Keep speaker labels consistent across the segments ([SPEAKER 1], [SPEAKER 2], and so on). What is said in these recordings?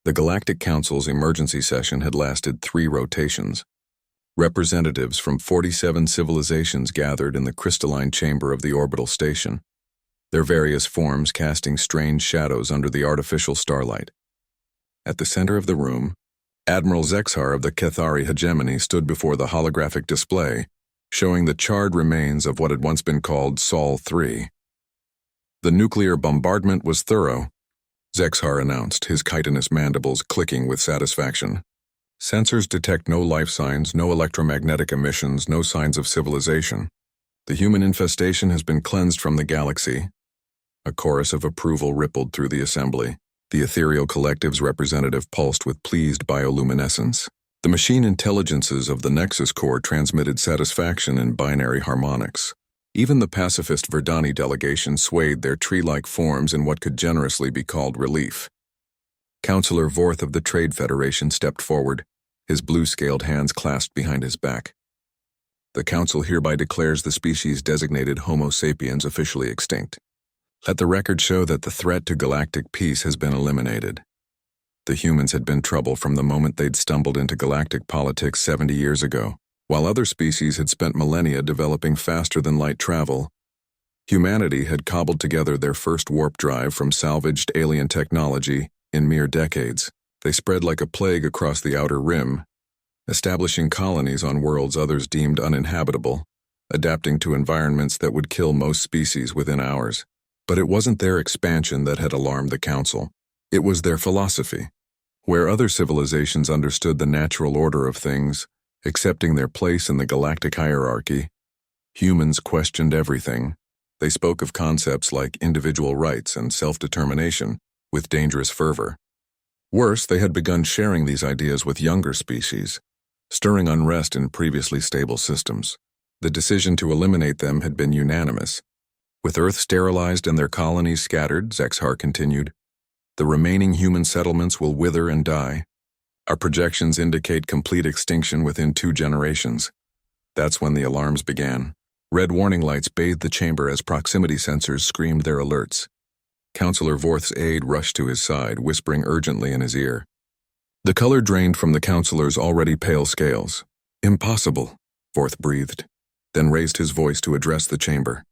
[SPEAKER 1] The Galactic Council's emergency session had lasted 3 rotations. Representatives from 47 civilizations gathered in the crystalline chamber of the orbital station, their various forms casting strange shadows under the artificial starlight. At the center of the room, Admiral Zexhar of the Cathari hegemony stood before the holographic display, showing the charred remains of what had once been called Sol 3. The nuclear bombardment was thorough, Zexhar announced, his chitinous mandibles clicking with satisfaction. Sensors detect no life signs, no electromagnetic emissions, no signs of civilization. The human infestation has been cleansed from the galaxy. A chorus of approval rippled through the assembly. The ethereal collective's representative pulsed with pleased bioluminescence. The machine intelligences of the Nexus Core transmitted satisfaction in binary harmonics. Even the pacifist Verdani delegation swayed their tree-like forms in what could generously be called relief. Councillor Vorth of the Trade Federation stepped forward, his blue-scaled hands clasped behind his back. The Council hereby declares the species designated Homo sapiens officially extinct. Let the record show that the threat to galactic peace has been eliminated. The humans had been trouble from the moment they'd stumbled into galactic politics 70 years ago. While other species had spent millennia developing faster-than-light travel, humanity had cobbled together their first warp drive from salvaged alien technology in mere decades. They spread like a plague across the outer rim, establishing colonies on worlds others deemed uninhabitable, adapting to environments that would kill most species within hours. But it wasn't their expansion that had alarmed the Council. It was their philosophy. Where other civilizations understood the natural order of things, accepting their place in the galactic hierarchy, humans questioned everything. They spoke of concepts like individual rights and self-determination with dangerous fervor. Worse, they had begun sharing these ideas with younger species, stirring unrest in previously stable systems. The decision to eliminate them had been unanimous. With Earth sterilized and their colonies scattered, Zexhar continued, the remaining human settlements will wither and die. Our projections indicate complete extinction within 2 generations. That's when the alarms began. Red warning lights bathed the chamber as proximity sensors screamed their alerts. Councillor Vorth's aide rushed to his side, whispering urgently in his ear. The color drained from the councillor's already pale scales. Impossible, Vorth breathed, then raised his voice to address the chamber.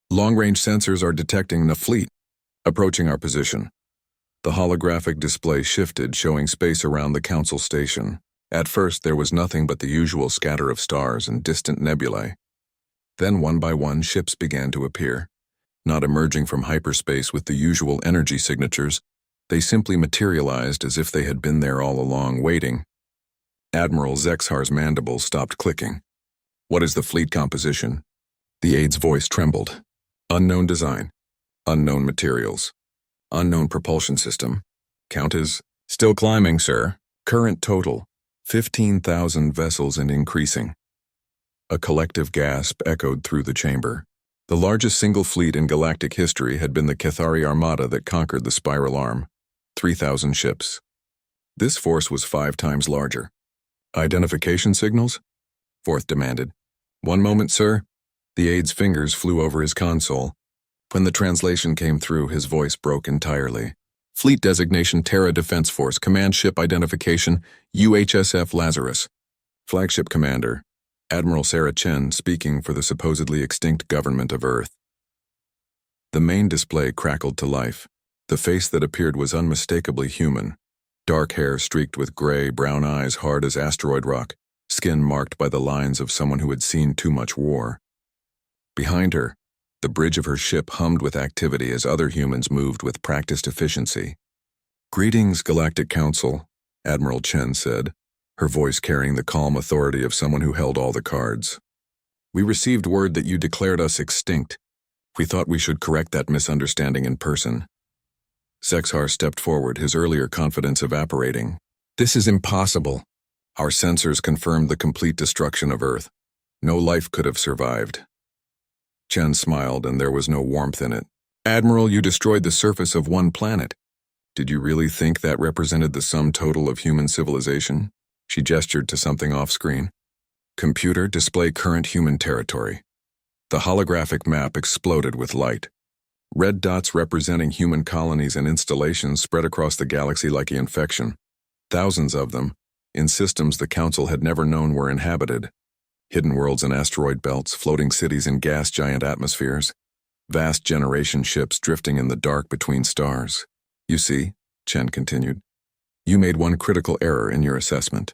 [SPEAKER 1] Long-range sensors are detecting the fleet, approaching our position. The holographic display shifted, showing space around the council station. At first, there was nothing but the usual scatter of stars and distant nebulae. Then, one by one, ships began to appear. Not emerging from hyperspace with the usual energy signatures, they simply materialized as if they had been there all along, waiting. Admiral Zexhar's mandibles stopped clicking. What is the fleet composition? The aide's voice trembled. Unknown design. Unknown materials. Unknown propulsion system. Count is still climbing, sir. Current total, 15,000 vessels and increasing. A collective gasp echoed through the chamber. The largest single fleet in galactic history had been the Cathari Armada that conquered the Spiral Arm. 3,000 ships. This force was 5 times larger. Identification signals? Vorth demanded. One moment, sir. The aide's fingers flew over his console. When the translation came through, his voice broke entirely. Fleet designation Terra Defense Force, command ship identification UHSF Lazarus. Flagship commander, Admiral Sarah Chen, speaking for the supposedly extinct government of Earth. The main display crackled to life. The face that appeared was unmistakably human. Dark hair streaked with gray, brown eyes hard as asteroid rock, skin marked by the lines of someone who had seen too much war. Behind her, the bridge of her ship hummed with activity as other humans moved with practiced efficiency. Greetings, Galactic Council, Admiral Chen said, her voice carrying the calm authority of someone who held all the cards. We received word that you declared us extinct. We thought we should correct that misunderstanding in person. Zexhar stepped forward, his earlier confidence evaporating. This is impossible. Our sensors confirmed the complete destruction of Earth. No life could have survived. Chen smiled, and there was no warmth in it. Admiral, you destroyed the surface of one planet. Did you really think that represented the sum total of human civilization? She gestured to something off-screen. Computer, display current human territory. The holographic map exploded with light. Red dots representing human colonies and installations spread across the galaxy like an infection. thousands of them, in systems the Council had never known were inhabited. Hidden worlds in asteroid belts, floating cities in gas giant atmospheres, vast generation ships drifting in the dark between stars. You see, Chen continued, you made one critical error in your assessment.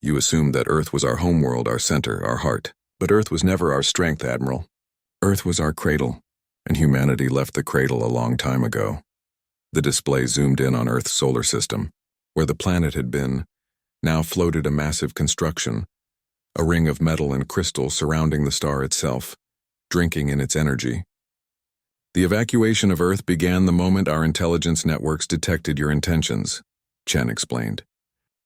[SPEAKER 1] You assumed that Earth was our homeworld, our center, our heart. But Earth was never our strength, Admiral. Earth was our cradle, and humanity left the cradle a long time ago. The display zoomed in on Earth's solar system. Where the planet had been, now floated a massive construction, a ring of metal and crystal surrounding the star itself, drinking in its energy. The evacuation of Earth began the moment our intelligence networks detected your intentions, Chen explained.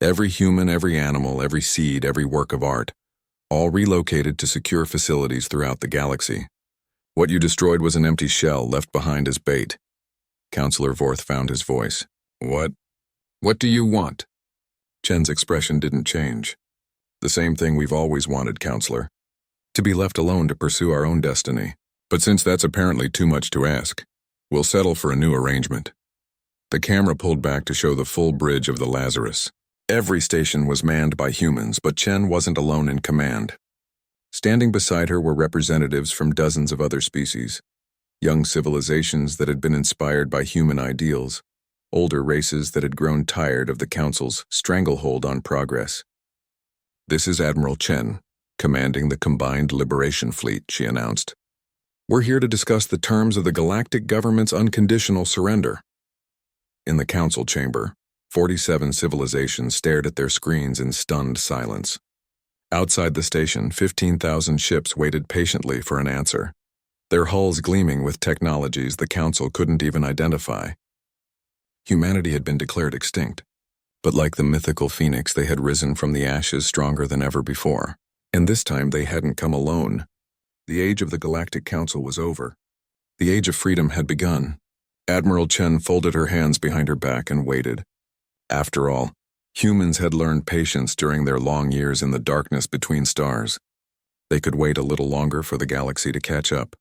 [SPEAKER 1] Every human, every animal, every seed, every work of art, all relocated to secure facilities throughout the galaxy. What you destroyed was an empty shell left behind as bait. Counselor Vorth found his voice. What do you want? Chen's expression didn't change. The same thing we've always wanted, Counselor. To be left alone to pursue our own destiny. But since that's apparently too much to ask, we'll settle for a new arrangement. The camera pulled back to show the full bridge of the Lazarus. Every station was manned by humans, but Chen wasn't alone in command. Standing beside her were representatives from dozens of other species, young civilizations that had been inspired by human ideals, older races that had grown tired of the Council's stranglehold on progress. This is Admiral Chen, commanding the Combined Liberation Fleet, she announced. We're here to discuss the terms of the Galactic Government's unconditional surrender. In the Council chamber, 47 civilizations stared at their screens in stunned silence. Outside the station, 15,000 ships waited patiently for an answer, their hulls gleaming with technologies the Council couldn't even identify. Humanity had been declared extinct, but like the mythical phoenix, they had risen from the ashes stronger than ever before. And this time they hadn't come alone. The age of the Galactic Council was over. The age of freedom had begun. Admiral Chen folded her hands behind her back and waited. After all, humans had learned patience during their long years in the darkness between stars. They could wait a little longer for the galaxy to catch up.